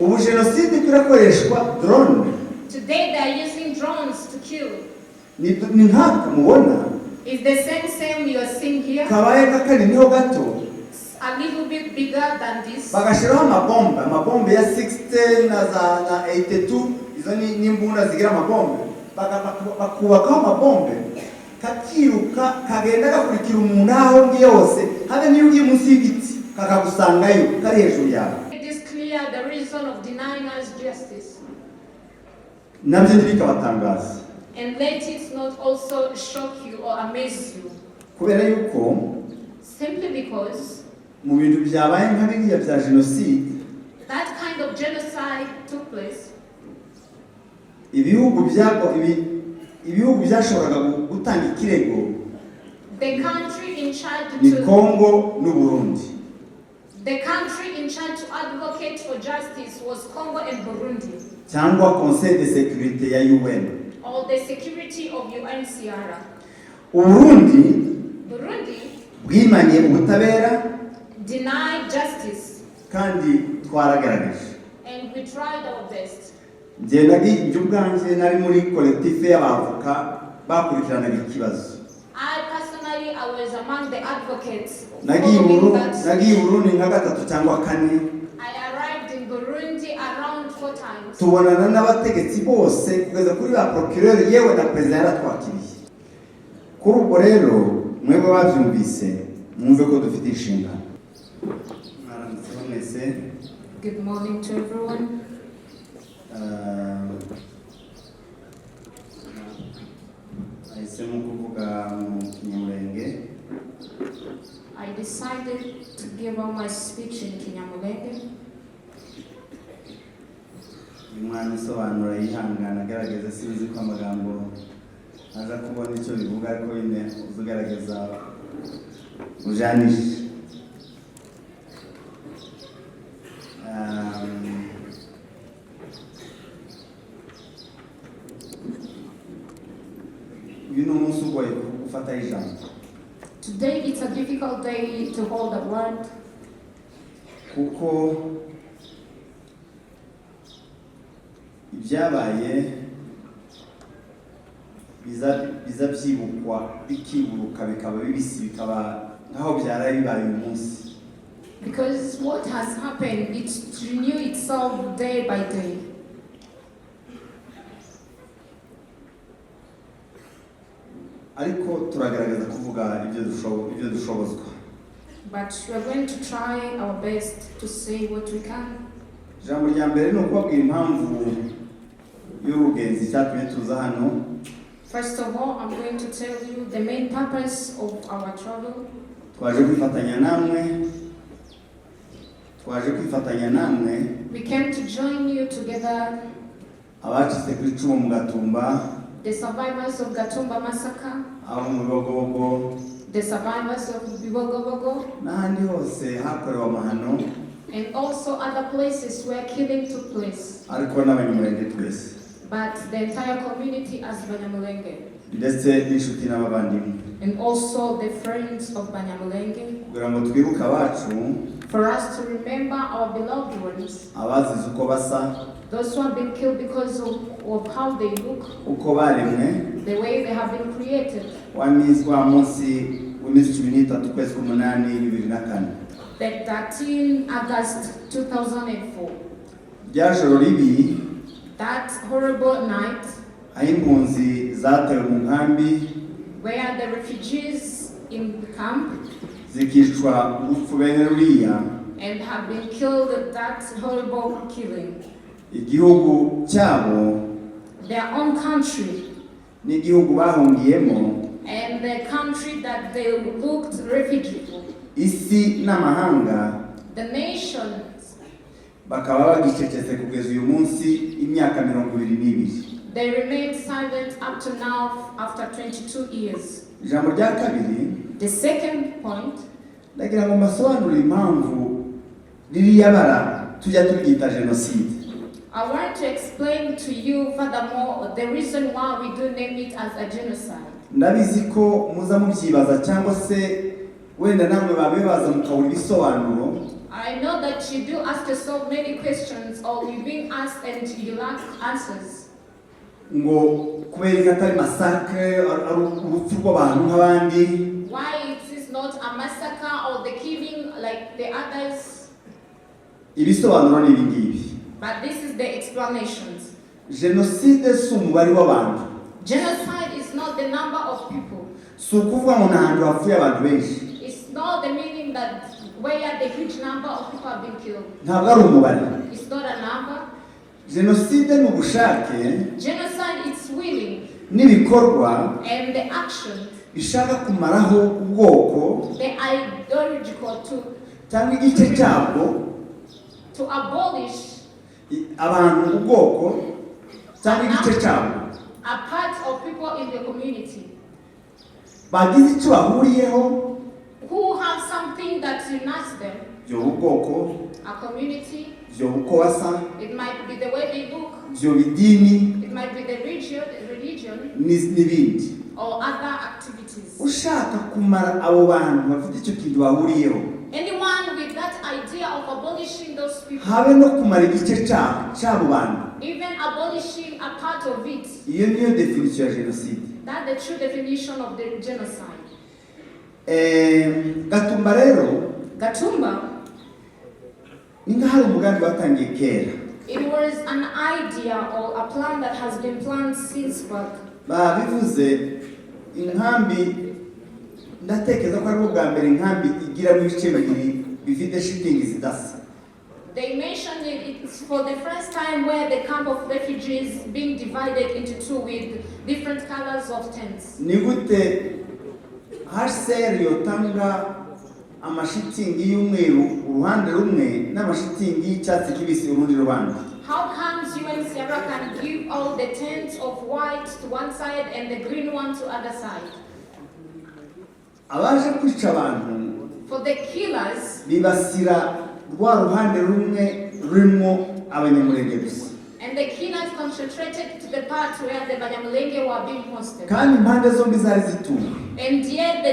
Ubu genocide kirakoreshwa drone. Today they are using drones to kill. Ni nkaka mubona. Is the same you are seeing here? Kabaye kakari niho gato. A little bit bigger than this. Bagashiraho amabombe ya 60 na 82 izo ni imbunda zigira amabombe. Bakubakaho amabombe kakiruka kagenda gakurikira umuntu aho ngiye yose habe niyo ugiye munsi y'igiti kakagusangayo kari hejuru yawe. It is clear the reason of denying us justice. Nabyo ntibikabatangaza. And let it not also shock you or amaze you. Kubera yuko simply because mu bintu byabaye nka biriya bya genocide, that kind of genocide took place. Ibihugu byashoboraga gutanga ikirego, the country in charge ni Congo n'u Burundi. The country in charge to advocate for justice was Congo and Burundi. Cyangwa Conseil de Sécurité ya UN. Or the security of UNCR. Burundi bwimanye ubutabera, denied justice. Kandi twaragaragaje. And we tried our best. Ubwanjye nari muri collectif y'abavoka bakurikiranaga ikibazo. I personally was among the advocates. Nagiye Burundi nka gatatu cyangwa kane. I arrived in Burundi around 4 times. Tubonana n'abategetsi bose kugeza kuri ba procureur yewe na president yaratwakiriye. Kuri ubwo rero mwebwe bavyumvise mwumve ko dufite inshingano. Good morning to everyone. I decided to give out my speech in Kinyamulenge. Umwana usobanura yihangana agaragaza sinzi ko amagambo aza kubona icyo bivuga ariko nyine uzugaragaza ujanisha. Today it's a difficult day to hold a word. Kuko ibyabaye biza byibukwa bikibuka bikaba bibisi bikaba nkaho byaraye bibaye umunsi. Because what has happened, it renew itself day by day. Ariko turagaragaza kuvuga ibyo dushobozwa. But we are going to try our best to say what we can. Ijambo rya mbere ni ukubabwira impamvu y'urugenzi cyatumye tuza hano. First of all, I'm going to tell you the main purpose of our travel. Twaje kwifatanya namwe. We came to join you together. Abacitse kuri cumu mu Gatumba. The survivors of Gatumba massacre. Abo mu Bibogobogo. The survivors of Bibogobogo. N'ahandi hose hakorewe amahano. And also other places where killing took place. Ariko n'Abanyamulenge twese. But the entire community as Banyamulenge. Ndetse n'inshuti n'abavandimwe. And also the friends of Banyamulenge. Kugira ngo twibuke abacu. For us to remember our beloved ones. Abazize uko basa. Those who have been killed because of how they look. Uko baremwe. The way they have been created. Wamizwa munsi w'imisi 13 kwezi k'umunani 2004. The 13 August 2004. Ryajoro ribi. That horrible night. Aho impunzi zatewe mu nkambi. Where the refugees in the camp. Zikicwa urupfu bene ruriya. And have been killed at that horrible killing. Igihugu cyabo. Their own country. N'igihugu bahungiyemo. And the country that they looked refugee for. Isi n'amahanga. The nations. Bakaba bagicecetse kugeza uyu munsi imyaka 22. They remained silent up to now after 22 years. Ijambo rya kabiri. The second point. Ndagira ngo mbasobanurire impamvu ririya bara tujya turyita genocide. I want to explain to you furthermore the reason why we do name it as a genocide. Ndabizi ko muza mubyibaza cyangwa se wenda namwe babibaza mukabura ibisobanuro. I know that you do ask yourself many questions, or you're being asked and you lack answers. ngo kubera atari massacre ari urupfu rw'abantu nk'abandi. Why it is not a massacre or the killing like the others? Ibisobanuro ni ibingibi. But this is the explanations. Genocide si umubare w'abantu. Genocide is not the number of people. Si ukuvuga ngo ntahantu hapfuye abantu benshi. It's not the meaning that where the huge number of people have been killed. Ntabwo ari umubare. It's not a number. Genocide ni ubushake. Genocide is willing. N'ibikorwa. And the action. Bishaka kumaraho ubwoko. The ideological cyangwa igice cyabwo. To abolish. Abantu ubwoko cyangwa igice cyabwo. A part of people in the community. Bagize icyo bahuriyeho. Who have something that unites them. Ubwoko. A community. Uko wasa. It might be the way they look. Idini. It might be the religion. N'ibindi. Or other activities. Ushaka kumara abo bantu bafite icyo kintu bahuriyeho. Anyone with that idea of abolishing those people. Habe no kumara igice cyabo bantu. Even abolishing a part of it. Iyo niyo definition ya genocide. That's the true definition of the genocide. Gatumba rero. Gatumba. Ninga hari umugambi watangiye kera. It was an idea or a plan that has been planned since birth. Bivuze inkambi ndatekereza ko ari ubwa mbere inkambi igira mu bice bibiri bifite shitingi zidasa. They mentioned it's for the first time where the camp of refugees being divided into two with different colors of tents. Ni gute HCR yotanga amashitingi y'umweru uruhande rumwe n'amashitingi y'icyatsi kibisi urundi ruhande? How comes UNHCR can give all the tents of white to one side and the green one to other side? Abaje kwica abantu. For the killers. Bibasira rwa ruhande rumwe rurimo abanyamulenge gusa. And the killers concentrated to the part where the Banyamulenge were being hosted. Kandi impande zombi zari zituwe. And yet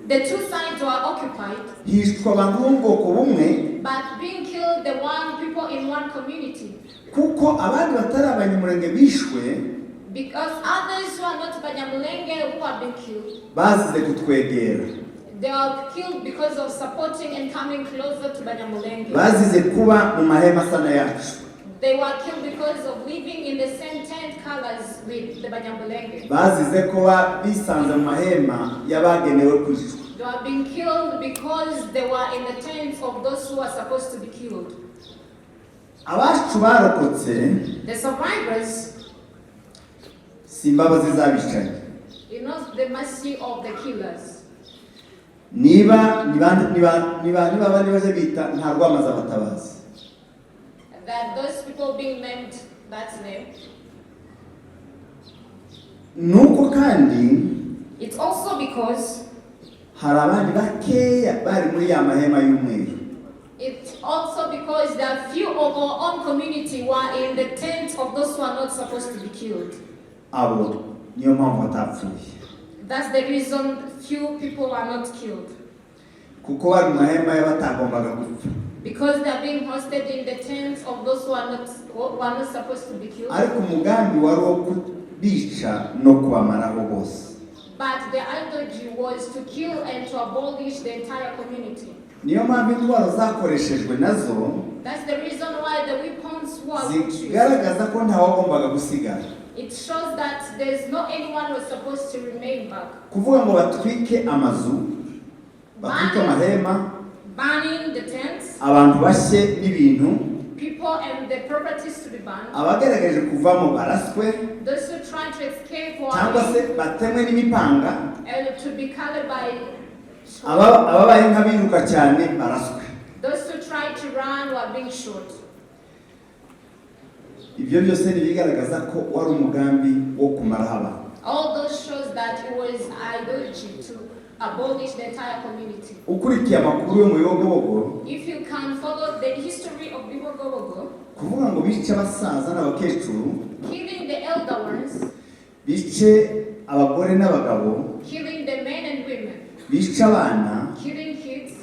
the two sides were occupied. Hishwa abantu b'ubwoko bumwe. But being killed the people in one community. Kuko abandi batari abanyamulenge bishwe. Because others who are not Banyamulenge who have been killed. Bazize kutwegera. They are killed because of supporting and coming closer to Banyamulenge. Bazize kuba mu mahema sana yacu. They were killed because of living in the same tent colors with the Banyamulenge. Bazize kuba bisanze mu mahema yabagenewe kwicwa. They were being killed because they were in the tents of those who are supposed to be killed. Abacu barokotse. The survivors. Simbabazi z'abicanyi. You know the mercy of the killers. Niba bandi baje bita nta rwamaza abatabazi. That those people being named that name. Nuko kandi. It's also because. Hari abandi bakeya bari muri ya mahema y'umweru. It's also because there are few of our own community were in the tent of those who are not supposed to be killed. Abo niyo mpamvu batapfuye. That's the reason few people are not killed. Kuko bari mu mahema y'abatagombaga gupfa. Because they are being hosted in the tents of those who are not supposed to be killed. Ariko umugambi wari wo kubica no kubamaraho bose. But the ideology was to kill and to abolish the entire community. Niyo mpamvu intwaro zakoreshejwe nazo. That's the reason why the weapons were used. Zigaragaza ko ntawagombaga gusigara. It shows that there's no anyone who was supposed to remain back. Kuvuga ngo batwike amazu, batwike amahema, burning the tents, abantu bashye n'ibintu, people and the properties to be burned, abagerageje kuvamo baraswe, those who try to escape cyangwa se batemwe n'imipanga, to be colored by ababaye nk'abiruka cyane baraswe. Those who try to run were being shot. Ibyo byose ni bigaragaza ko wari umugambi wo kumaraho abantu. All those shows that it was ideology to abolish the entire community. Ukurikiye amakuru yo mu Bibogobogo, if you can follow the history of Bibogobogo, kuvuga ngo bice abasaza n'abakecuru, killing the elder ones, bice abagore n'abagabo, killing the men and women, bice abana, killing kids,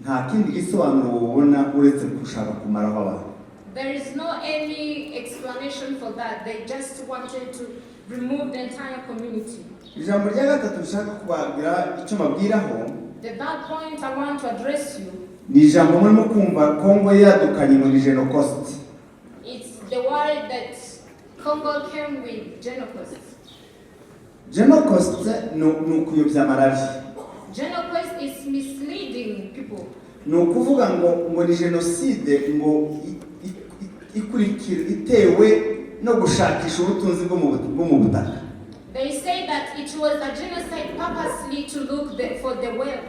nta kindi gisobanuro ubona uretse gushaka kumaraho abantu. There is no any explanation for that. They just wanted to remove the entire community. Ijambo rya gatatu nshaka kubagira icyo mabwiraho. The third point I want to address you. Ni ijambo murimo kumva Kongo yadukanye muri genocide. It's the word that Congo came with, genocide. Genocide no kuyobya marari. Genocide is misleading people. No kuvuga ngo ni genocide ngo ikurikira itewe no gushakisha ubutunzi bwo mu butaka. They say that it was a genocide purposely to look for the wealth.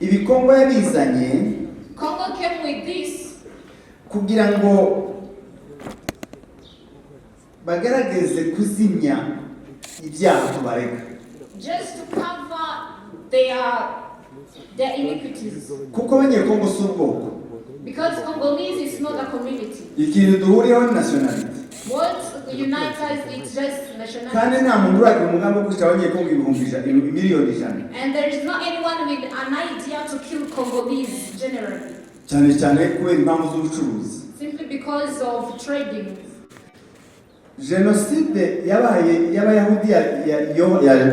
Ibi Kongo yabizanye. Congo came with this. Kugira ngo bagaragaze kuzimya ibyaha tubareka. Just to cover their iniquities. Kuko abanyekongo si ubwoko. Because Congolese is not a community. Ikintu duhuriyeho ni nationality. What unites us is just nationality. Kandi nta muntu uragira umugambi wo kwica abanyekongo miliyoni 100. And there is not anyone with an idea to kill Congolese generally. Cyane kubera impamvu z'ubucuruzi. Simply because of trading. Genocide yabaye y'abayahudi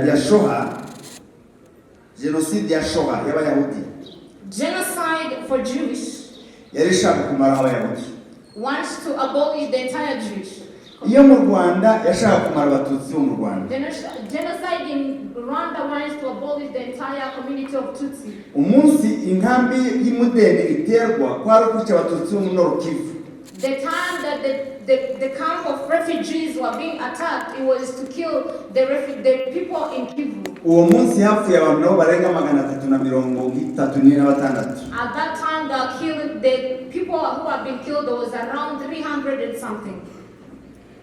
ya Shoha. Genocide ya Shoha y'abayahudi. Genocide for Jewish. Yari ishaka kumara abayahudi. Wants to abolish the entire Jewish. Iyo mu Rwanda yashaka kumara abatutsi bo mu Rwanda. Genocide in Rwanda wants to abolish the entire community of Tutsi. Umunsi inkambi y'Imudende iterwa kwari kwica abatutsi bo mu Nord Kivu. The time that the camp of refugees were being attacked, it was to kill the people in Kivu. Uwo munsi hapfuye abantu nabo barenga 336. At that time, the people who have been killed was around 300 and something.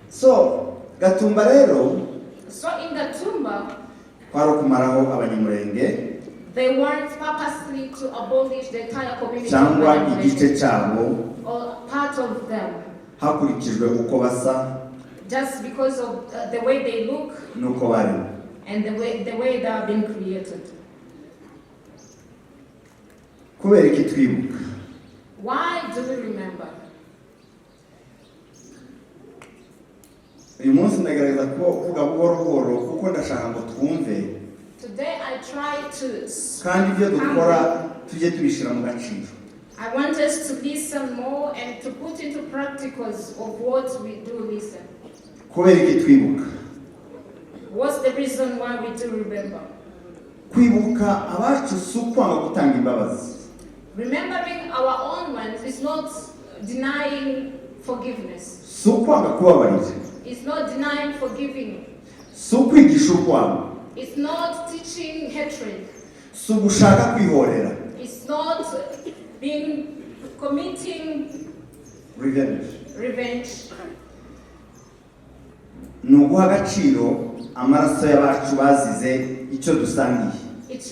So, Gatumba rero. So in Gatumba, kwari kumaraho abanyamurenge. They weren't purposely to abolish the entire community. Cyangwa igice cyabo. Or part of them. Hakurikijwe uko basa. Just because of the way they look. Nuko bari. And the way they are being created. Kubera iki twibuka? Why do we remember? Uyu munsi ndagerageza kuvuga buhoro kuko ndashaka ngo twumve. Today I try to. Kandi ibyo dukora tujye tubishira mu gaciro. I want us to listen more and to put into practicals of what we do listen. Kubera iki twibuka? What's the reason why we do remember? Kwibuka abacu si ukwanga gutanga imbabazi. Remembering our own ones is not denying forgiveness. Si ukwanga kubabarira. It's not denying forgiving. Si ukwigisha urwango. It's not teaching hatred. Si ugushaka kwihorera. It's not committing revenge. Ni uguha agaciro amaraso y'abacu bazize icyo dusangiye. It's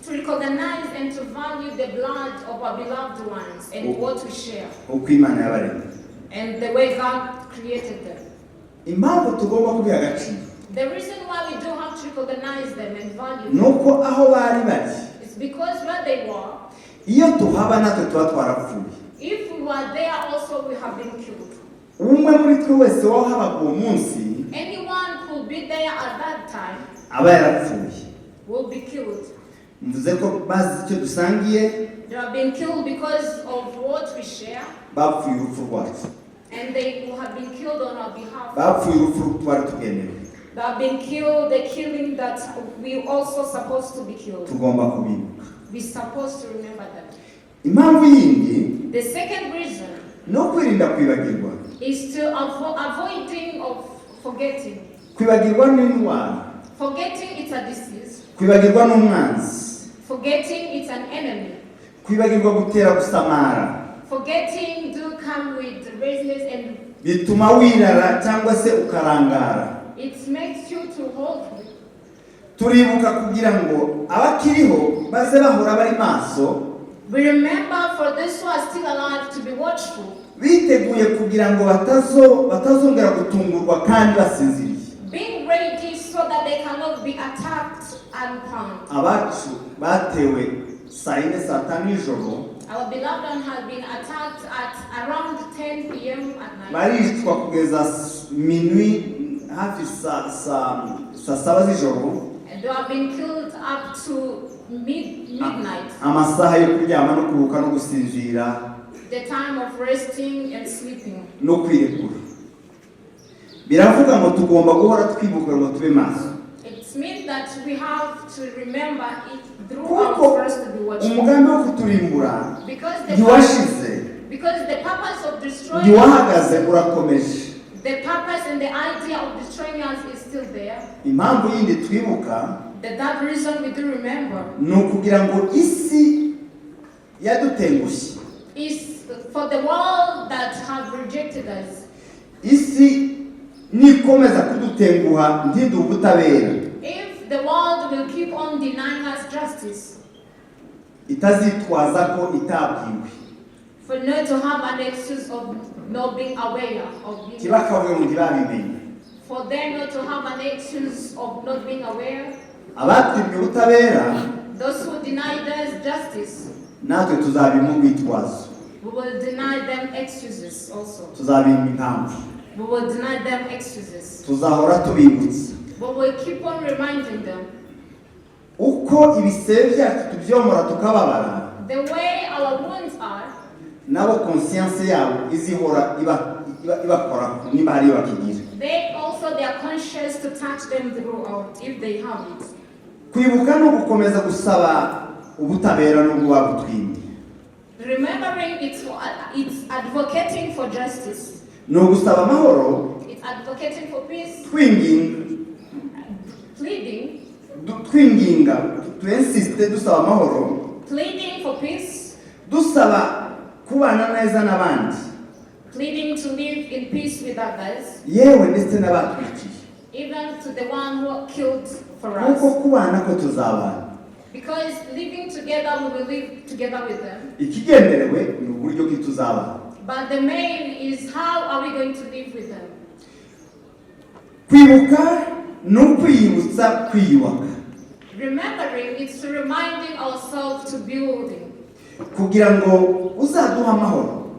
to recognize and to value the blood of our beloved ones and what we share. Uko Imana yabaremye. And the way God created them. Impamvu tugomba kubiha agaciro. The reason why we do have to recognize them and value them. Nuko aho bari bari. It's because where they were. Iyo tuhaba natwe tuba twarapfuye. If we were there also we have been killed. Umwe muri twe wese wahabaga uwo munsi. Anyone who be there at that time. Aba yarapfuye. Will be killed. Mvuze ko bazi icyo dusangiye. They have been killed because of what we share. Bapfuye urupfu rwacu. And they will have been killed on our behalf. Bapfuye urupfu twari tugenewe. They have been killed, the killing that we also supposed to be killed. Tugomba kubibuka. We're supposed to remember them. Impamvu yindi. The second reason. No kwirinda kwibagirwa. Is to avoiding of forgetting. Kwibagirwa ni indwara. Forgetting it's a disease. Kwibagirwa ni umwanzi. Forgetting it's an enemy. Kwibagirwa gutera gusamara. Forgetting do come with restless and bituma wirara cyangwa se ukarangara. It makes you to hold. Turibuka kugira ngo abakiriho baze bahora bari maso. We remember for those who are still alive to be watchful. Biteguye kugira ngo batazongera gutungurwa kandi basinziriye. Being ready so that they cannot be attacked and harmed. Abacu batewe saa yine saa tanu y'ijoro our beloved one had been attacked at around 10 p.m. at night. baricwa kugeza minuit hafi saa saba z'ijoro. And they have been killed up to midnight. Amasaha yo kuryama no kuruhuka no gusinzira. The time of resting and sleeping. No kwirekura. Biravuga ngo tugomba guhora twibuka ngo tube maso. It means that we have to remember it through our first to be watching. Umugambi wo kuturimbura because the purpose of destroying ntiwahagaze urakomeje. The purpose and the idea of destroying us is still there. Impamvu yindi twibuka that reason we do remember ni ukugira ngo isi yadutengushye is for the world that have rejected us. Isi nikomeza kudutenguha ntiduhe ubutabera. If the world will keep on denying us justice, itazitwaza ko itabwiwe. For not to have an excuse of not being aware of being. Kibakavuye ngo ntibabimenye. For them not to have an excuse of not being aware. Abatwibye ubutabera, those who denied us justice, natwe tuzabimpa urwitwazo. We will deny them excuses also. Tuzabimpa impamvu. We will deny them excuses. Tuzahora tubibutsa. We will keep on reminding them. Uko ibisebe byacu tubyomora tukababara. The way our wounds are. Nabo conscience yabo izihora ibakora niba hari bakigira. They also they are conscious to touch them throughout if they have it. Kwibuka no gukomeza gusaba ubutabera no bwabutwindi. Remembering it's advocating for justice. No gusaba amahoro. It's advocating for peace. Twinginga to insist dusaba amahoro. Pleading for peace. Dusaba kubana neza n'abandi. Pleading to live in peace with others. Yewe ndetse n'abatwikiye. Even to the one who killed for us. Uko kubana ko tuzabana. Because living together, we will live together with them. Ikigenderewe ni uburyo ki tuzabana. But the main is how are we going to live with them? Kwibuka no kwiyibutsa kwiyubaka. Remembering is to reminding ourselves to building. Kugira ngo uzaduha amahoro.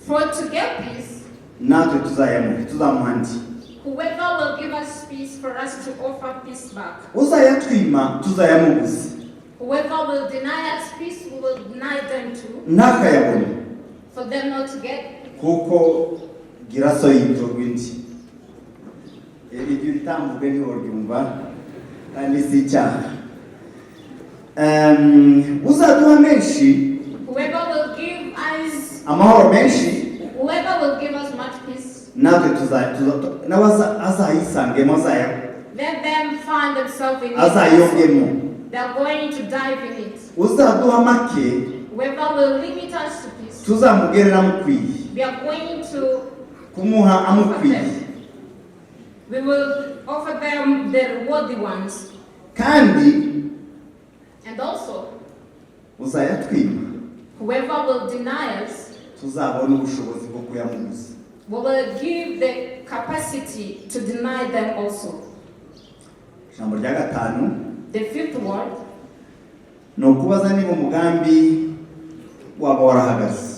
For to get peace. Natwe tuzamuhandi. Whoever will give us peace for us to offer peace back. Uzayatwima tuzayamubuza. Whoever will deny us peace, we will deny them too. Nakayabona. For them not to get. Kuko giraso yitwa gwinti. Ibyo bitambuke ni oryumva kandi si cyaha. Uzaduha menshi. Whoever will give us amahoro menshi. Whoever will give us much peace. Natwe azayisangemo let them find themselves in it. Azayongemo. They are going to dive in it. Uzaduha make. Whoever will limit us to peace. Tuzamugerera mukwiye. We are going to kumuha amukwiye. We will offer them the worthy ones. Kandi and also uzayatwima. Whoever will deny us, tuzabona ubushobozi bwo kuyamubuza. We will give the capacity to deny them also. Ijambo rya gatanu. The fifth word. No kubaza niba umugambi waba warahagaze.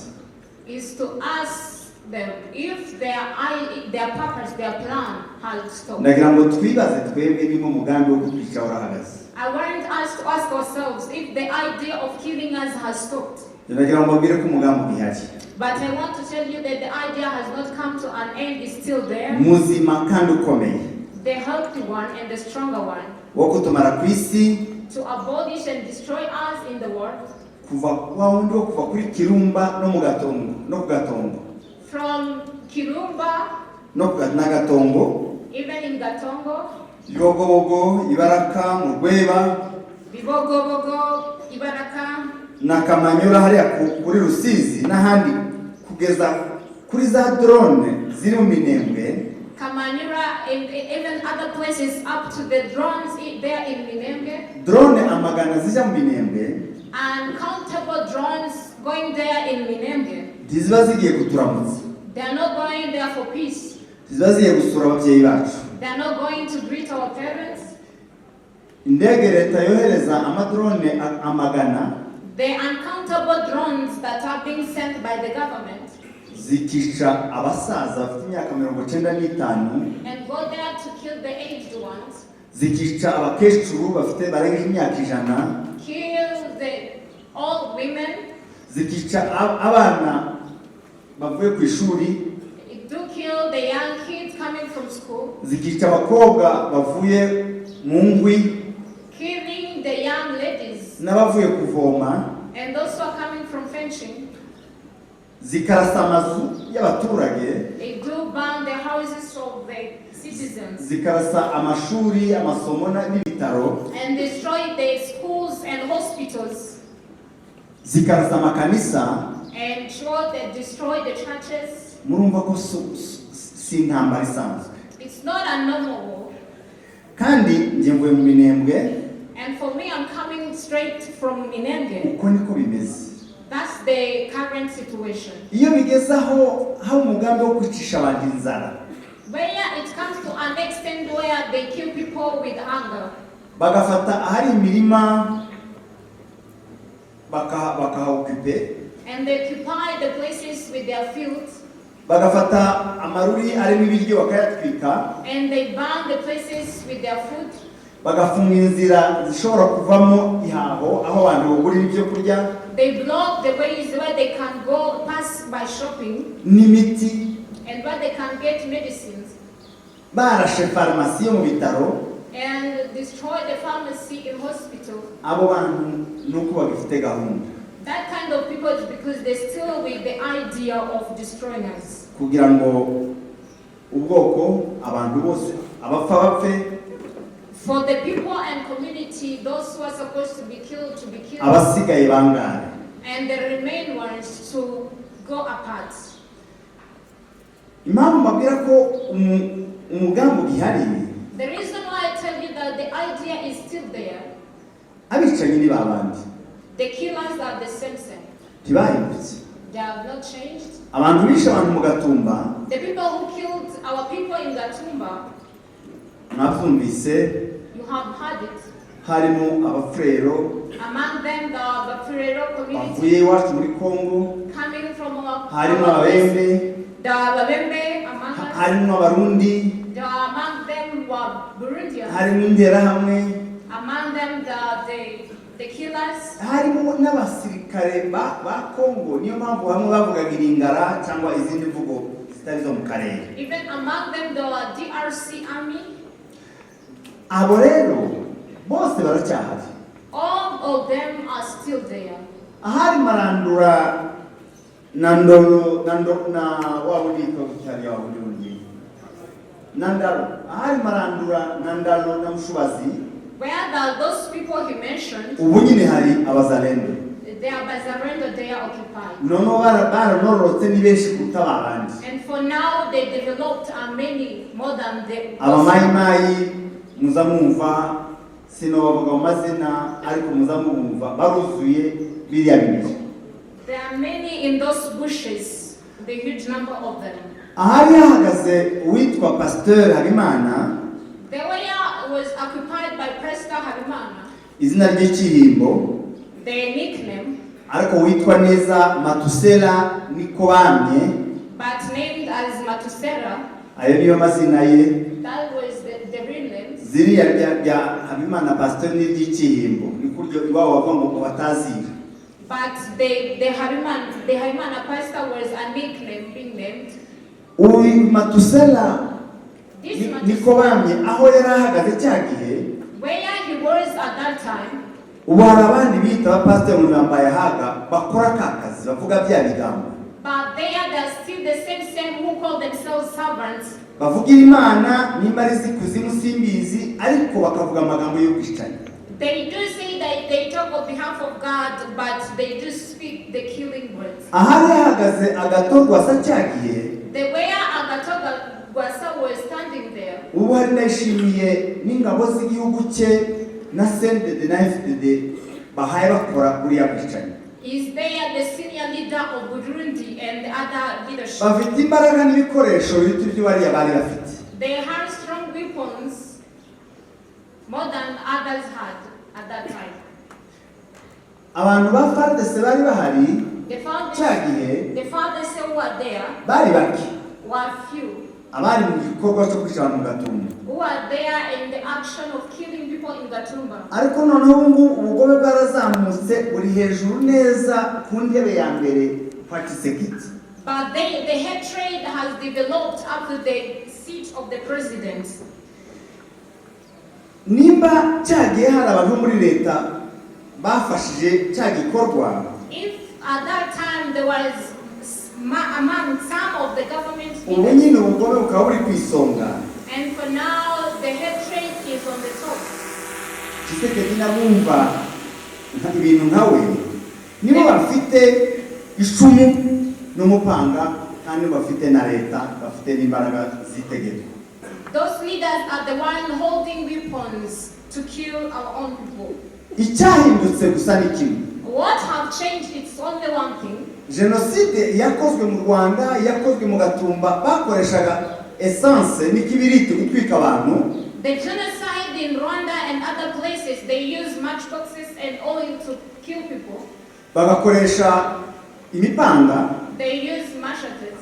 Is to ask them if their purpose, their plan has stopped. Ndagira ngo twibaze twebwe niba umugambi wo kutwica warahagaze. I want us to ask ourselves if the idea of killing us has stopped. Ndagira ngo mbwire ko umugambi uhari. But I want to tell you that the idea has not come to an end, it's still there. Muzima kandi ukomeye. The healthy one and the stronger one. Wo kutumara ku isi. To abolish and destroy us in the world. Kuva kuri Kirumba no mu Gatumba no ku Gatumba. From Kirumba. No ku Gatumba. Even in Gatumba. Bibogobogo, Ibaraka, mu Rweba. Bibogobogo, Ibaraka. Nakamanyura hariya kuri Rusizi n'ahandi kugeza kuri za drone ziri mu Minembwe. Kamanyura and even other places up to the drones there in Minembwe. Drone amagana zija mu Minembwe. Uncountable drones going there in Minembwe. Ziba zigiye kuturamutsa. They are not going there for peace. Ziba zigiye gusura ababyeyi bacu. They are not going to greet our parents. Indege leta yohereza amadrone amagana. The uncountable drones that are being sent by the government zikica abasaza bafite imyaka 95 and go there to kill the aged ones, zikica abakecuru bafite barengeje imyaka 100, kill the old women, zikica abana bavuye ku ishuri, do kill the young kids coming from school, zikica abakobwa bavuye mu ngwi, killing the young ladies n'abavuye kuvoma, and those who are coming from fetching. zikarasa amazu y'abaturage, They do burn the houses of the citizens zikarasa amashuri, amasomo n'ibitaro, and destroy the schools and hospitals zikarasa amakanisa. and destroy the churches. Murumva ko si intambara isanzwe. It's not a normal war. Kandi njye mvuye mu Minembwe, And for me, I'm coming straight from Minenge. uko niko bimeze. That's the current situation. Iyo bigeze aho umugambi wo kwicisha abantu inzara, Where it comes to an extent where they kill people with hunger. bagafata ahari imirima bakahaokupe, And they occupy the places with their fields. bagafata amaruri arimo ibiryo bakayatwika, And they burn the places with their food. bagafunga inzira zishobora kuvamo ihaho aho abantu bagurira ibyo kurya They block the ways where they can go pass by shopping n'imiti, and where they can get medicines. barashe farumasi yo mu bitaro. And destroy the pharmacy in hospital. Abo bantu nuko bagifite gahunda That kind of people is because they're still with the idea of destroying us. kugira ngo ubwoko abantu bose abapfa bapfe, For the people and community, those who are supposed to be killed, abasigaye bangare. and the remain ones to go apart. Impamvu mbabwira ko umugambi ugihari, The reason why I tell you that the idea is still there, abicanyi ni babandi, the killers are the same. ntibahindutse. They have not changed. Abantu bishe abantu mu Gatumba, The people who killed our people in Gatumba, mwabyumvise, you have heard it. harimo abafurero Among them, the Bafurero community bavuye iwacu muri Kongo, coming from our harimo ababembe, the Babembe among us, harimo abarundi, among them were Burundians, harimo interahamwe, among them the killers, harimo n'abasirikare ba Kongo. Niyo mpamvu bamwe bavugaga iringara cyangwa izindi mvugo zitari zo mu karere. even among them the DRC army. Abo rero bose baracyahari. All of them are still there. Ahari marandura na ndoro na wabudika butari wabudundi nandaro, ahari marandura na ndaro na mushubazi. Where those people he mentioned, Ubu nyine hari abazalendo, they are Bazarendo, they are occupied. noneho baranorotse ni benshi kuruta abandi. And for now, they developed many more than the Abamayimayi muza mwumva, sinobavuga mu mazina ariko muza mwumva baruzuye biriya bibiri. There are many in those bushes, the huge number of them. Ahari hahagaze uwitwa Pasteur Habimana, The area was occupied by Pastor Habimana, izina ry'ikihimbo, their nickname, ariko witwa neza Matusela niko bamye, but named as Matusera. ayo niyo mazina ye. That was the real name. Ziriya rya Habimana Pasteur n'iry'ikihimbo nikuryo iwabo bava ngo batazira. But the Habimana pastor was a nickname being named. Uyu Matusela This niko bamye aho yari ahagaze cya gihe, where he was at that time. ubu hari abandi bita abapasiteri mu bambaye haga bakora ka kazi bavuga bya bigambo, But they're still the same who call themselves servants. bavugira Imana nimba ari zikuzimu simbizi, ariko bakavuga amagambo y'ubwicanyi. They do say that they talk on behalf of God, but they do speak the killing words. Ahari hahagaze agatorwa sa cya gihe, The way Agatoga Gwasa was standing there. ubu hari nashimiye n'ingabo z'igihugu cye na CNDD na FDD bahaye bakora kuri ya bwicanyi. Is there the senior leader of Burundi and the other leadership? Bafite imbaraga n'ibikoresho biruta ibyo bariya bari bafite. They have strong weapons more than others had at that time. abantu ba FARDC bari bahari The cyagihe fathers who were there bari baki were few. abari mu gikorwa cyo kwishyira mu Gatumba, Who were there in the action of killing people in Gatumba. ariko noneho ubu ubugome bwarazamutse buri hejuru neza ku ntebe ya mbere kwa Kisekiti. But the hatred has developed up to the seat of the president. Nimba cyagiye hari abantu muri leta bafashije cya gikorwa, If at that time there was among some of the government ubu leaders, nyine ubugome bukaba buri ku isonga. and for now the hatred is on the top. Kisekedi nabumva ibintu nkawe nibo bafite icumu n'umupanga kandi bafite na leta bafite n'imbaraga zitegeka. Those leaders are the one holding weapons to kill our own people. Icyahindutse gusa ni kimwe. What have changed? It's only one thing. Genocide yakozwe mu Rwanda, yakozwe mu Gatumba, bakoreshaga essence n'ikibiriti gutwika abantu. The genocide in Rwanda and other places, they use matchboxes and oil to kill people. Bagakoresha imipanga They use machetes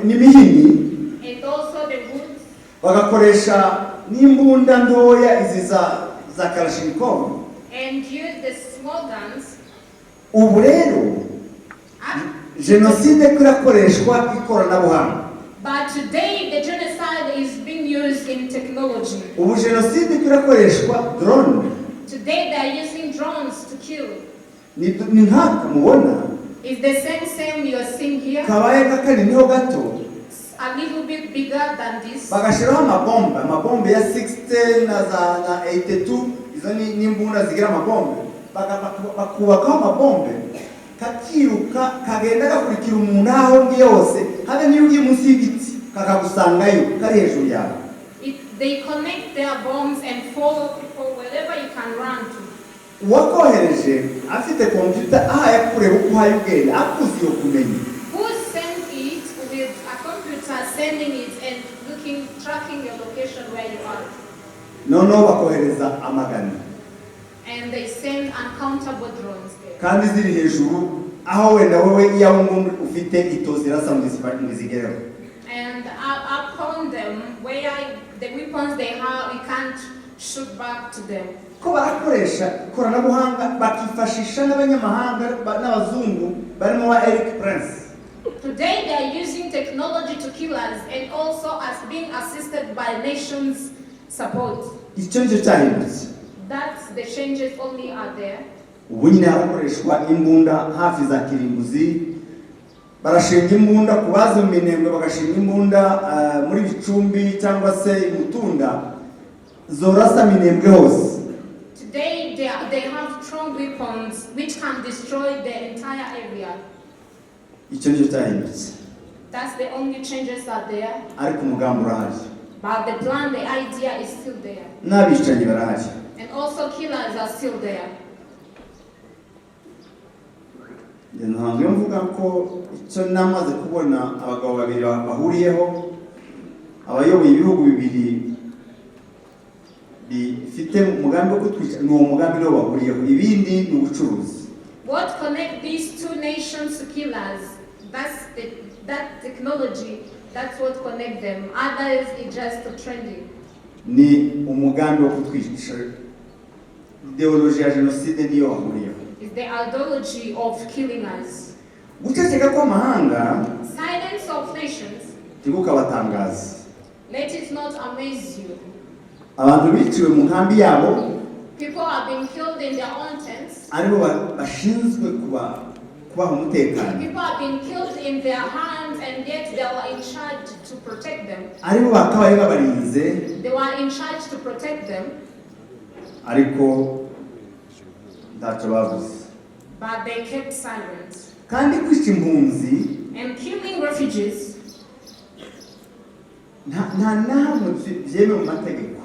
n'imihini, and also the woods. bagakoresha n'imbunda ntoya izi za Kalashnikov. And use the small guns. Ubu rero genocide kurakoreshwa ikoranabuhanga. But today the genocide is being used in technology. Ubu genocide kurakoreshwa drone. Today they are using drones to kill. Ni nkaka mubona It's the same you are seeing here. kabaye kakaniniho gato, A little bit bigger than this. bagashiraho amabombe ya 60 na 82, izo ni imbunda zigira amabombe, bakubakaho amabombe kakiruka kagenda gakurikira umuntu aho ngiye hose, habe niyo ugiye munsi y'igiti kakagusangayo kari hejuru yawe. They connect their bombs and follow people wherever you can run to. Uwakohereje afite computer aha yakureba uko uhayugenda akuzi yo kumenya. Who sent it with a computer sending it and tracking your location where you are? Noneho bakohereza amagana. And they send uncountable drones there. Kandi ziri hejuru aho wenda wowe iyo umuntu ufite itozi rasa mwizigereho. And upon them, where the weapons they have, we can't shoot back to them. Ko barakoresha ikoranabuhanga bakifashisha n'abanyamahanga n'abazungu barimo wa Eric Prince. Today they are using technology to kill us and also as being assisted by nations' support. Icyo nicyo cyahindutse. That's the changes only are there. Ubu nyine harakoreshwa imbunda hafi za kirimbuzi, barashinga imbunda ku bazi mu Minembwe, bagashinga imbunda muri Bicumbi cyangwa se Mutunda zorasa Minembwe hose. Today they have strong weapons which can destroy the entire area. Icyo nicyo cyahindutse. That's the only changes are there. Ariko umugambi urahari. But the plan, the idea is still there. N'abicanyi barahari. And also killers are still there. Ntabwo mvuga ko icyo namaze kubona abagabo babiri bahuriyeho, abayoboye ibihugu bibiri bifite umugambi wo kutwica, ni uwo mugambi niwo bahuriyeho, ibindi ni ubucuruzi. What connect these two nations to killers? That technology, that's what connect them. Others is just trending. Ni umugambi wo kutwica. Ideology ya genocide niyo bahuriyeho. It's the ideology of killing us. Guceceka kw'amahanga Silence of nations. tigukabatangaza. Let it not amaze you. Abantu biciwe mu nkambi yabo, People are being killed in their own tents. aribo bashinzwe kubaha umutekano. People are being killed in their hands and yet they were in charge to protect them. Aribo bakabaye babarinze, They were in charge to protect them. ariko ntacyo bavuze. But they kept silent. Kandi kwica impunzi And killing refugees, nta nahamwe byemewe mu mategeko.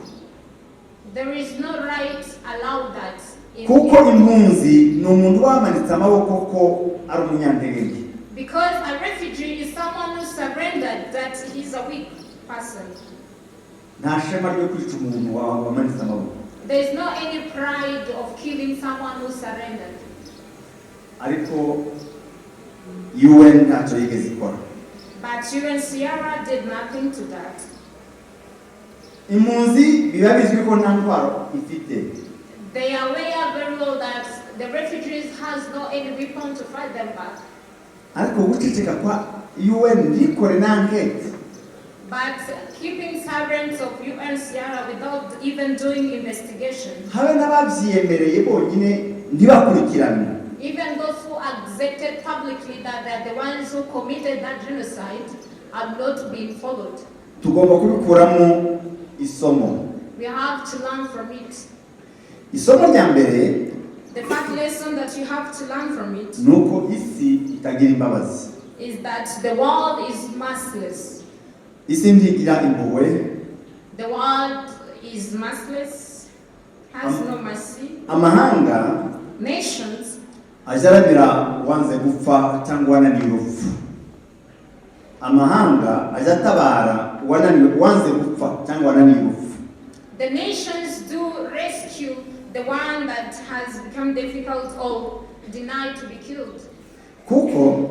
there is no right allowed that. Kuko impunzi ni umuntu wamanitse amaboko ko ari umunyantege nke. Because a refugee is someone who surrendered that he's a weak person. Nta shema ryo kwica umuntu wamanitse amaboko. There's no any pride of killing someone who surrendered. ariko UN ntacyo yigeze ikora. But UNHCR did nothing to that. Impunzi biba bizwi ko nta ntwaro ifite. They are aware very well that the refugees has no any weapon to fight them back. Ariko guceceka kwa UN ndikore nankete. But keeping silence of UNHCR without even doing investigation. Habe n'abavyiyemereye bonyine ntibakurikirana. Even those who accepted publicly that they're the ones who committed that genocide have not been followed. Tugomba kubikuramo isomo. We have to learn from it. Isomo rya mbere, The first lesson that you have to learn from it nuko isi itagira imbabazi. is that the world is merciless. Isi ntigira impuhwe. The world is merciless, has no mercy. Amahanga Nations ajaramira wanze gupfa cyangwa wananiwe urupfu. Amahanga ajatabara wanze gupfa cyangwa wananiwe urupfu. The nations do rescue the one that has become difficult or denied to be killed. Kuko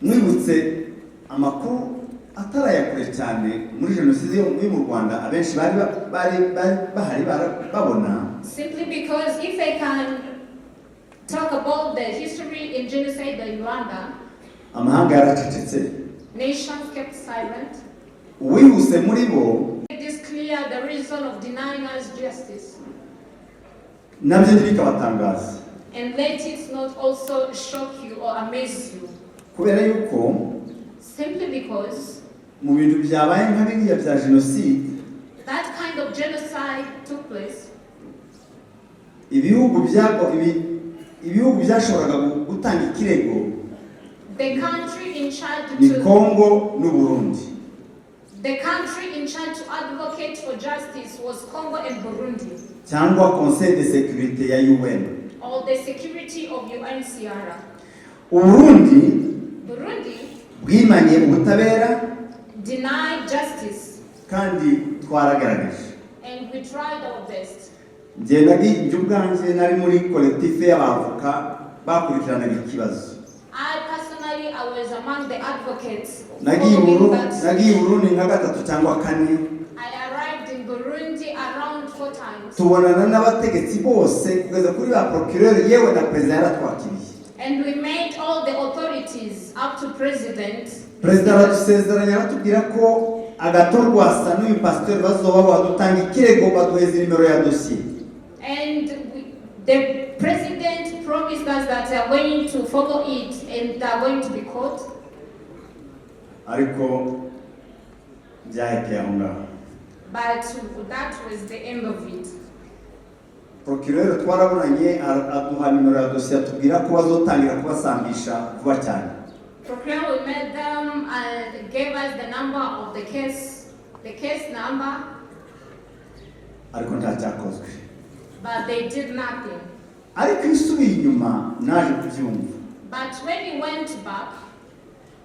mwibutse amakuru atarayakure cyane muri genocide yo mu Rwanda abenshi bari bahari babona. Simply because if I can talk about the history in genocide in Rwanda, Amahanga yaracecetse. nations kept silent. Uwihuse muri bo It is clear the reason of denying us justice. nabyo ntibikabatangaza. And let it not also shock you or amaze you. Kubera yuko Simply because mu bintu byabaye nka biriya bya genocide, that kind of genocide took place. ibihugu byashoboraga gutanga ikirego The country in charge ni to Congo n'u Burundi. The country in charge to advocate for justice was Congo and Burundi, cyangwa Conseil de Sécurité ya UN. or the security of UNHCR. Uburundi Burundi bwimanye ubutabera denied justice, kandi twaragaragaje. and we tried our best. Njye ubwanjye nari muri collectif y'abavoka bakurikiranaga ikibazo. I personally, I was among the advocates. Nagiye following that. Burundi nka gatatu cyangwa kane. I arrived in Burundi around 4 times. Tubonana n'abategetsi bose kugeza kuri ba procureur yewe na president yaratwakiriye. And we met all the authorities up to president. President aradusezeranya aratubwira ko agatorwasa n'uyu pasteur bazoba badutanga ikirego baduheza nimero ya dossier. And the president promised us that they are going to follow it and they are going to be caught. Ariko byahekeye aho ngaho. But that was the end of it. Procureur twarabonanye aduha nimero ya dossier atubwira ko bazotangira kubasambisha vuba cyane. Procureur, we met them and gave us the number of the case number, Ariko ntacyakozwe. but they did nothing. Ariko isubiye inyuma naje kubyumva. But when we went back,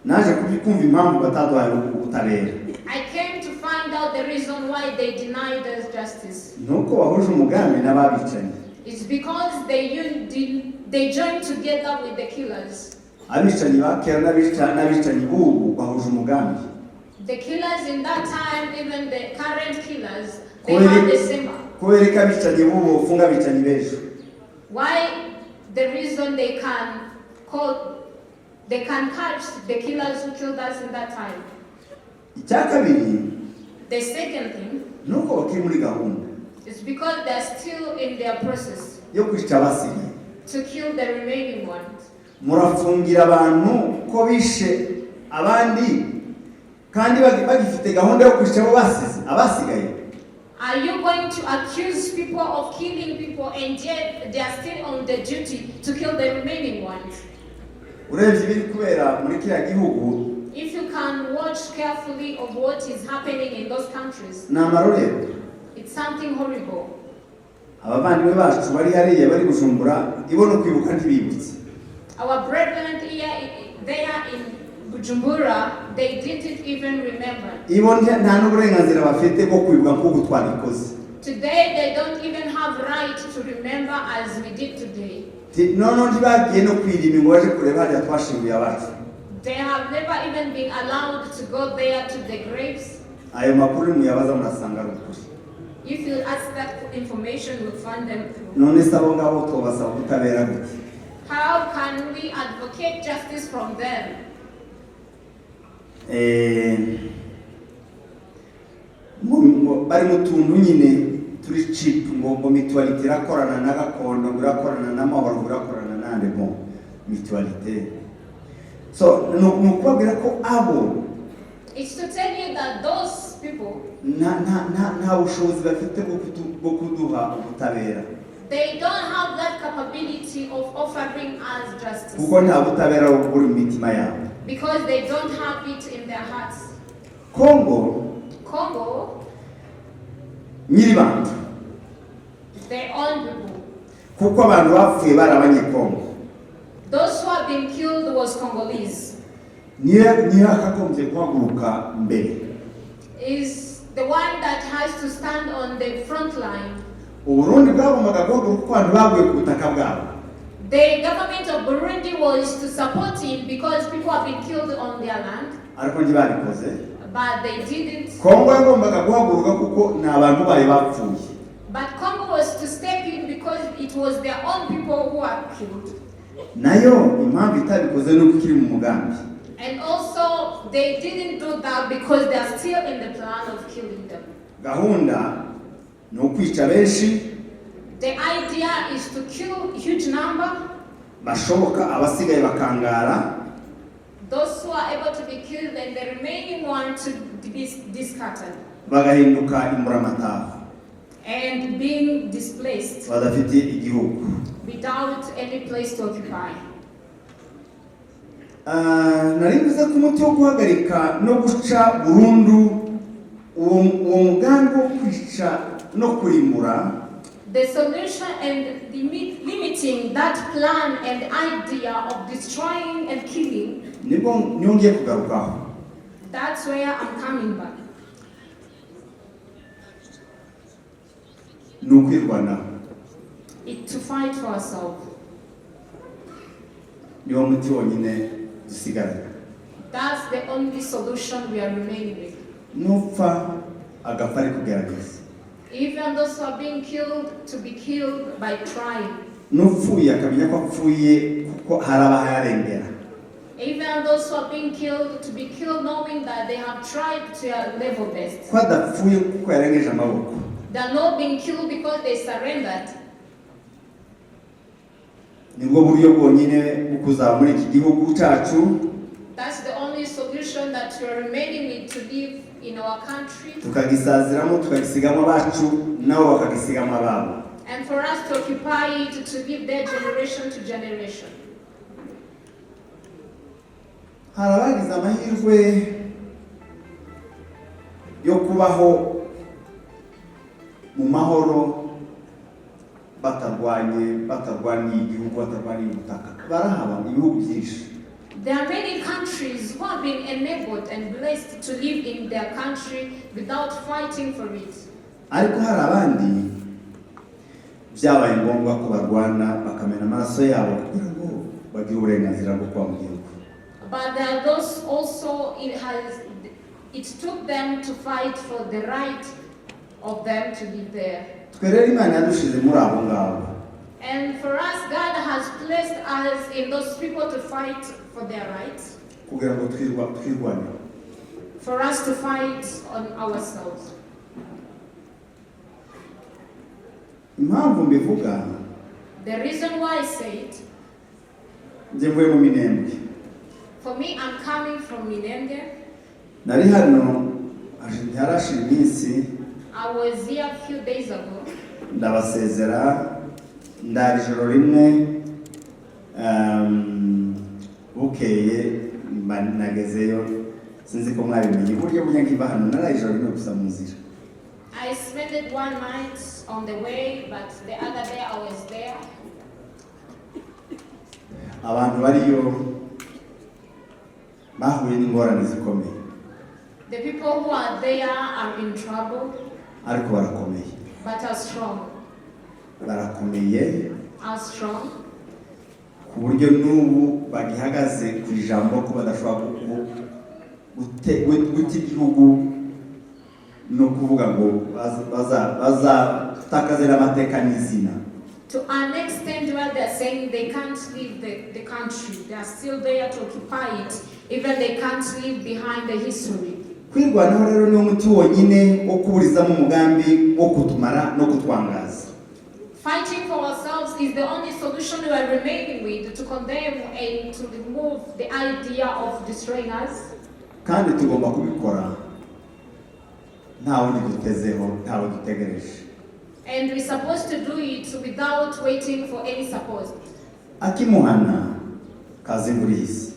Naje kumva impamvu bataduhaye ubutabera. I came to find out the reason why they denied us justice. Nuko bahuje umugambi n'ababicanyi. It's because they joined together with the killers. Abicanyi ba kera n'abicanyi b'ubu bahuje umugambi. The killers in that time, even the current killers, they have the same. Kubereka abicanyi b'ubu bafunga abicanyi b'ejo. Why? The reason they can catch the killers who killed us in that time. Icya kabiri The second thing nuko bakiri muri gahunda is because they're still in their process yo kwica abasigaye. to kill the remaining ones. Murafungira abantu ko bishe abandi kandi bagifite gahunda yo kwica abo abasigaye. Are you going to accuse people of killing people and yet they are still on the duty to kill the remaining ones? Urebye ibiri kubera muri kiriya gihugu, If you can watch carefully of what is happening in those countries, ni amarorerwa. it's something horrible. Abavandimwe bacu bari hariya bari gujumbura ibona kwibuka ntibibutse. Our brethren here, they are in Bujumbura, they didn't even remember. Ibona nta n'uburenganzira bafite bwo kwibuka nk'uko twabikoze. Today they don't even have right to remember as we did today. Nono ntibagiye no kwirima ngo baje kureba hariya twashinguye abacu. They have never even been allowed to go there to the graves. Ayo makuru muyabaza murasanga ari ukuri. If you ask that information, you'll find them true. None sabo ngabo twabasaba kutabera gute. How can we advocate justice from them? Bari mu tuntu nyine turi chip ngo mutualite irakorana na gakondo, irakorana n'amahoro, irakorana nande bon mutualite. So nukubabwira ko abo it's to tell you that those people nta bushobozi bafite bwo kuduha ubutabera. They don't have that capability of offering us justice. Kuko nta butabera buri mu mitima yabo. Because they don't have it in their hearts. Congo nyiribantu their own people. Kuko abantu bapfuye bari abanyekongo. Those who have been killed was Congolese. Niyo akagombye guhaguruka mbere. Is the one that has to stand on the front line. Uburundi bwagombaga guhaguruka kuko abantu baguye ku butaka bwabo. The government of Burundi was to support him because people have been killed on their land. Ariko ntibabikoze. But they didn't. Kongo yagombaga guhaguruka kuko ni abantu bayo bapfuye. But Congo was to step in because it was their own people who were killed. Nayo impamvu itabikoze nuko ikiri mu mugambi. And also they didn't do that because they are still in the plan of killing them. Gahunda no kwica benshi. The idea is to kill a huge number. Bashoboka abasigaye bakangara. Those who are able to be killed and the remaining one to be discarded. Bagahinduka imburamataha. And being displaced. Badafite igihugu. Without any place to occupy. Narimbuza ku muti wo guhagarika no guca burundu uwo mugambi wo kwica no kurimbura. The solution and limiting that plan and idea of destroying and killing. Nibo nyongeye kugarukaho. That's where I'm coming back. Nukwirwanaho. To fight for ourselves. Niwo muti wonyine dusigaranye. That's the only solution we are remaining with. Nupfa agapfa ari kugerageza. Even those who are being killed, to be killed by trying. Nupfuye akamenya ko apfuye kuko haraba hayarengera. Even those who are being killed, to be killed knowing that they have tried to their level best. Ko adapfuye kuko yarengeje amaboko. They are not being killed because they surrendered. Nibwo buryo bwonyine bukuzaba muri iki gihugu cyacu. That's the only solution that we are remaining with to live in our country. Tukagisaziramo tukagisigamo abacu nabo bakagisigamo ababo. And for us to occupy it, to live their generation to generation. Harabagize amahirwe yo kubaho mu mahoro batarwanye igihugu, batarwanye ubutaka. Barahaba ibihugu byinshi. There are many countries who have been enabled and blessed to live in their country without fighting for it. Ariko hari abandi byabaye ngombwa ko barwana bakamena amaraso yabo kugira ngo bagire uburenganzira bwo kuba mu gihugu. But there are those also it took them to fight for the right of them to live there. Twerere Imana yadushize muri abo ngabo. And for us, God has placed us in those people to fight for their rights. Kugira ngo twirwane. For us to fight on ourselves. Impamvu mbivuga. The reason why I say it. Nje mvuye mu Minembwe. For me, I'm coming from Minembwe. Nari hano harashira iminsi. I was here a few days ago. Ndabasezera ndari ijoro rimwe bukeye nagezeyo sinzi ko mwabimenye buryo nkiva hano nari ijoro rimwe gusa mu nzira. I spent one night on the way, but the other day I was there. Abantu bariyo bahuye n'ingorane zikomeye. The people who are there are in trouble. Ariko barakomeye. but are strong. Barakomeye. Are strong. Ku buryo n'ubu bagihagaze ku ijambo ko badashobora guta igihugu no kuvuga ngo bazatakaze n'amateka n'izina. To an extent where they're saying they can't leave the country. They are still there to occupy it. Even they can't leave behind the history. Kwirwanaho rero ni umuti wonyine wo kuburizamo umugambi wo kutumara no kutwangaza. Fighting for ourselves is the only solution we are remaining with to condemn and to remove the idea of destroying us. Kandi tugomba kubikora nta wundi dutezeho, nta wundi dutegereje. And we're supposed to do it without waiting for any support. Akimuhana kazi ngurizi.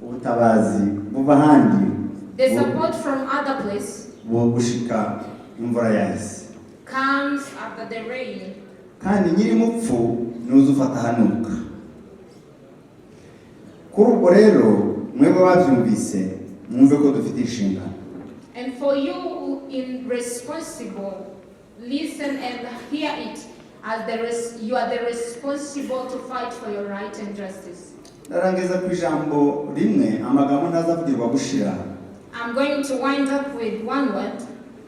Ubutabazi buva handi. The support from other place bushika imvura yahise. Comes after the rain. Kandi nyiri mupfu nuzufata hanuka. Kuri ubwo rero mwebwe bavyumvise mwumve ko dufite inshingano. And for you in responsible, listen and hear it as you are the responsible to fight for your right and justice. Narangeza ku ijambo rimwe amagambo ntazavugirwa gushira. I'm going to wind up with one word.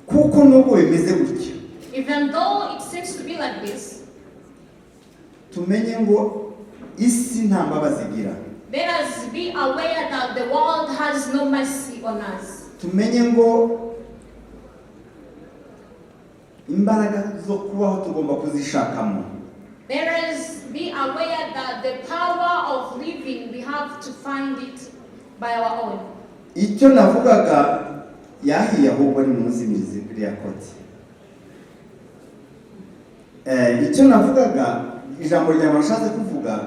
Kuko nubwo bimeze gutya. Even though it seems to be like this, tumenye ngo isi nta mbabazi igira. Let us be aware that the world has no mercy on us. Tumenye ngo imbaraga zo kubaho tugomba kuzishakamo. Let us be aware that the power of living, we have to find it by our own. Icyo navugaga yahiye ahubwo ni munsi ya koti. Icyo navugaga ijambo rya mashatse kuvuga